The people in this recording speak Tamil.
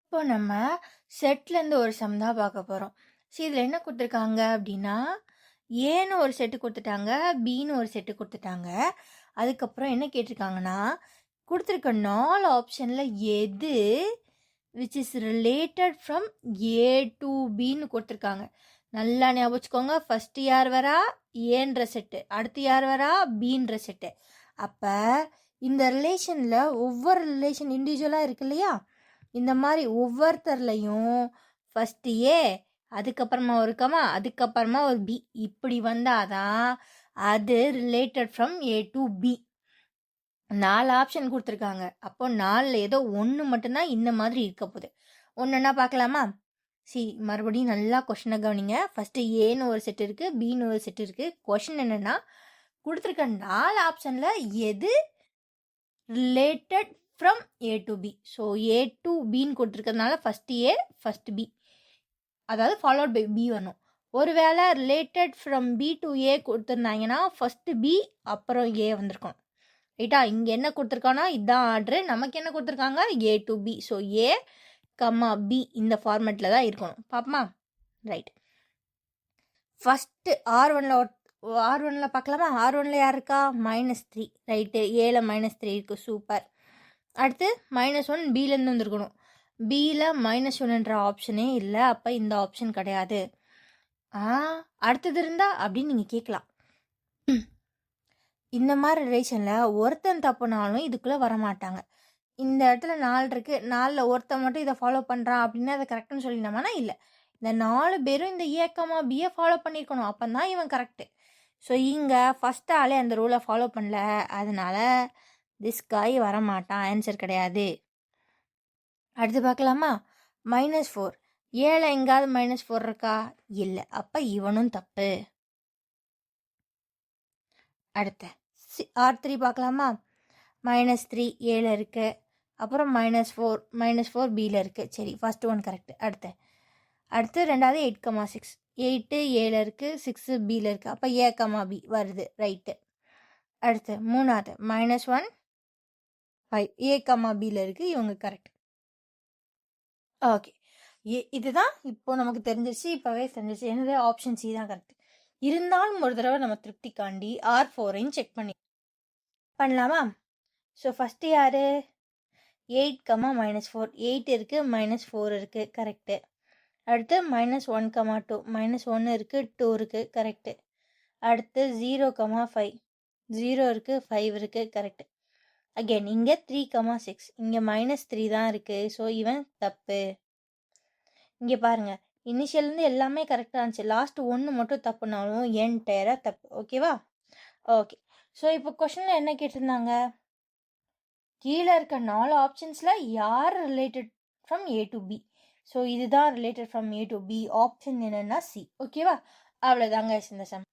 இப்போ நம்ம செட்லேருந்து ஒரு சம் தான் பார்க்க போகிறோம். இதில் என்ன கொடுத்துருக்காங்க அப்படின்னா, ஏன்னு ஒரு செட்டு கொடுத்துட்டாங்க, பின்னு ஒரு செட்டு கொடுத்துட்டாங்க. அதுக்கப்புறம் என்ன கேட்டிருக்காங்கன்னா, கொடுத்துருக்க 4 ஆப்ஷனில் எது which is related from A to பின்னு கொடுத்துருக்காங்க. நல்லா ஞாபகம் வச்சுக்கோங்க. ஃபஸ்ட்டு யார் வரா, ஏன்ற செட்டு, அடுத்து யார் வரா, பீன்ற செட்டு. அப்போ இந்த ரிலேஷனில் ஒவ்வொரு ரிலேஷன் இண்டிவிஜுவலாக இருக்கு இல்லையா, இந்த மாதிரி ஒவ்வொருத்தர்லையும் ஃபஸ்ட்டு ஏ, அதுக்கப்புறமா ஒரு கமா, அதுக்கப்புறமா ஒரு பி, இப்படி வந்தாதான் அது related from A to B. 4 option கொடுத்துருக்காங்க. அப்போ 4 ஏதோ ஒன்று மட்டும்தான் இந்த மாதிரி இருக்க போகுது. ஒன்றுன்னா பார்க்கலாமா? மறுபடியும் நல்லா கொஷினை கவனிங்க. ஃபஸ்ட்டு ஏன்னு ஒரு செட் இருக்குது, பின்னு ஒரு செட் இருக்குது. கொஷின் என்னென்னா, கொடுத்துருக்க 4 ஆப்ஷனில் எது related from A to B. So A to பின்னு கொடுத்துருக்கிறதுனால ஃபஸ்ட்டு ஏ, ஃபஸ்ட்டு பி, அதாவது ஃபாலோட் பை பி வரணும். ஒருவேளை related from B to A கொடுத்துருந்தாங்கன்னா ஃபஸ்ட்டு பி அப்புறம் ஏ வந்திருக்கணும். ரைட்டா? இங்கே என்ன கொடுத்துருக்கானா இதுதான் ஆர்டரு. நமக்கு என்ன கொடுத்துருக்காங்க, A to B. So A comma B இந்த ஃபார்மேட்டில் தான் இருக்கணும். பாப்பமா? ரைட். ஃபஸ்ட்டு ஆர்1ல் பார்க்கலாமா? ஆர்1ல் யார் இருக்கா? -3. ரைட்டு, ஏல -3 இருக்குது. சூப்பர். அடுத்து -1 பிலேருந்து வந்துருக்கணும். பியில் -1ன்ற ஆப்ஷனே இல்லை. அப்போ இந்த ஆப்ஷன் கிடையாது. அடுத்தது இருந்தா அப்படின்னு நீங்கள் கேட்கலாம். இந்த மாதிரி ரிலேஷனில் ஒருத்தன் தப்புனாலும் இதுக்குள்ளே வரமாட்டாங்க. இந்த இடத்துல 4 இருக்குது, 4ல் ஒருத்தன் மட்டும் இதை ஃபாலோ பண்ணுறான் அப்படின்னா அதை கரெக்டுன்னு சொல்லிடலாமானா இல்லை. இந்த 4 பேரும் இந்த ஏக்கமா பியை ஃபாலோ பண்ணியிருக்கணும். அப்போ தான் இவன் கரெக்டு. ஸோ இங்கே ஃபஸ்ட் ஆளே அந்த ரூலை ஃபாலோ பண்ணல, அதனால் திஸ் காய் வரமாட்டான். ஆன்சர் கிடையாது. அடுத்து பார்க்கலாமா? -4. ஏழை எங்காவது -4 இருக்கா? இல்லை. அப்போ இவனும் தப்பு. அடுத்த R3 பார்க்கலாமா? -3 ஏழு இருக்குது. அப்புறம் -4 பியில் இருக்குது. சரி, ஃபஸ்ட்டு ஒன் கரெக்டு. அடுத்து ரெண்டாவது 8,6. 8 ஏழு இருக்குது, 6 பியில் இருக்குது. அப்போ ஏ கமா பி வருது. ரைட்டு. அடுத்து மூணாவது -1 5 ஏ கமா பியில் இருக்குது. இவங்க கரெக்ட். ஓகே, இதுதான் இப்போ நமக்கு தெரிஞ்சிருச்சு. இப்போவே தெரிஞ்சிருச்சு என்னது, ஆப்ஷன் சி தான் கரெக்ட். இருந்தாலும் ஒரு தடவை நம்ம திருப்திக்காண்டி R4ஐயும் செக் பண்ணலாமா? ஸோ ஃபஸ்ட்டு யார்? 8, -4. 8 இருக்குது, -4 இருக்குது. கரெக்டு. அடுத்து -1, 2. -1 இருக்குது, 2 இருக்குது. கரெக்டு. அடுத்து 0, 5. 0 இருக்குது, 5 இருக்குது. கரெக்டு. அகெயின் இங்கே 3, 6. இங்கே -3 தான் இருக்குது. ஸோ இவன் தப்பு. இங்கே பாருங்கள், இனிஷியல்லேருந்து எல்லாமே கரெக்டாக இருந்துச்சு. லாஸ்ட் ஒன்று மட்டும் தப்புனாலும் என்டையராக தப்பு. ஓகேவா? ஓகே. ஸோ இப்போ கொஷனில் என்ன கேட்டிருந்தாங்க, கீழே இருக்க 4 ஆப்ஷன்ஸில் யார் related from A to B. So இதுதான் related from A to B. Option என்னென்னா சி. ஓகேவா? அவ்வளோதாங்க இந்த சம்.